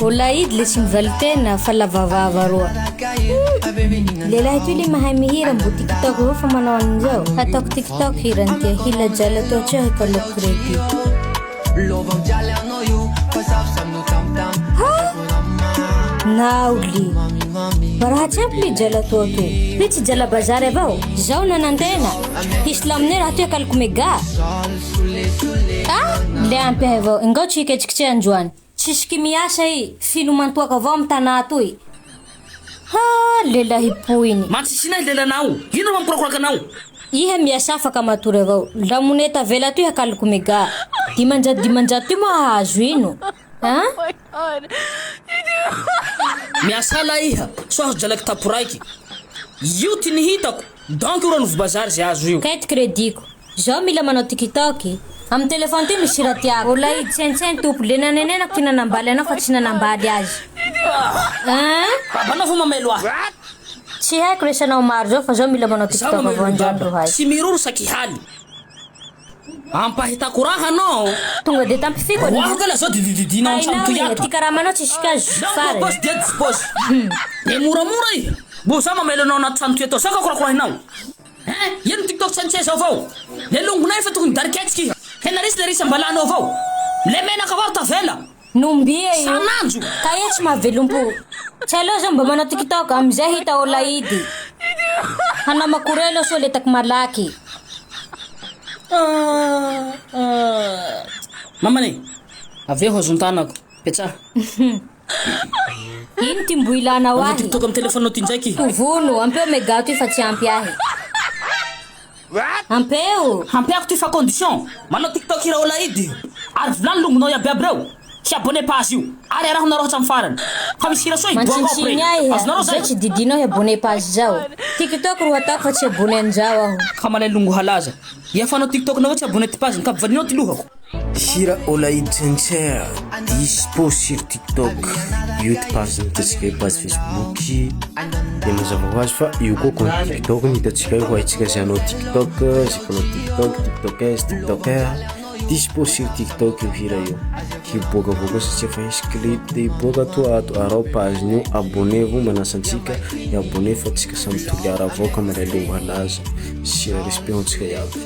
Olaïde le simvaltena falavavava roa. Lelah tu le mahay mihira mbu TikTok ho fa manao an'izao. Ataoko TikTok hiran'ity hilajala to tsy haiko kreti. Nauli. Baraha tsempli jala to tu. Rich jala bazar avao. Zao nanantena. Islam ne raha tu kalku mega. Le ampy avao. Ingao chikechikche anjuan. Tsisy miasa i filomantoaka avao amin'ny tanà toy. Lehilahy poiny. Matsisina lelanao. Ino mampirorakanao? Iha miasa afaka matory avao. Lamoneta vela toy hakaloko mega. Dimanjato toy mahazo ino. Miasa la iha. Soazo jalaki tapuraiky. Io ty nihitako. Donc uro novo bazar zay azo io. Kaity krediko. Zao mila manao TikTok. Am telefon ty misy raha tiako. Olaïde Tseintsein topo le nanenenako ty nanambaly anao fa tsy nanambaly azy. Banao fa mamelo ahy. Tsy haiko resanao maro zao fa zao mila manao TikTok avao androandro hay. Tsy miroro saky haly. Ampahitako raha anao. Tonga de tampifiko. Waho kala zao didididinao an-trano toy ato. Ty karaha manao tsisy kazo fare. Bos dia dispose. De moramora i. Bo sa mamelo anao anaty trano toy ato. Saka korakorahinao. Ino TikTok Tseintsein zao avao. Le longonay fa tokony dariketsika. Henarisy le risy ambalanao avao. Le menaka avao tavela. Nombia io. Sananjo. Kaya tsy mahavelompo. Tsy aleo zao mba manao TikTok amizay hita Olaïde. Hanamakorelo so le tak malaky. Mamane. Aveo hazontanako. Petsa. Ino ty mbo ilanao ahy? TikTok am telefonao ty ndraiky. Vono, ampeo mega ty fa tsy ampy ahy. Ampeo. Ampeako ty fa condition. Manao TikTok ira Olaïde. Ary vilany longonao iabiaby reo. Si abonnez page io. Ary arahonao roha hatramin'ny farany. Fa misy hira soa iboako ao pre. Azonao zay tsy didinao abonnez page zao. TikTok ro ataoko fa tsy abonnez an'izao aho. Ka malay longo halaza. Iafanao TikTok nao tsy abonnez ty page ka vaninao ty lohako. Sira Olaïde Tseintsein dispo sur TikTok. Io ty page nitatsika page Facebook. De mazava ho azy fa io koa compte TikTok nitatsika io haitsika zay anao TikTok, zay panao TikTok, TikTokers, TikToker. Dispo sur TikTok io hira io. Hiboakavoaka satria fa inscrit de hiboaka to ato arao page nio abonnez vous manasantsika i abonnez fa tsika samy toliara avao ka malay longo halaza. Sira respect antsika iaby.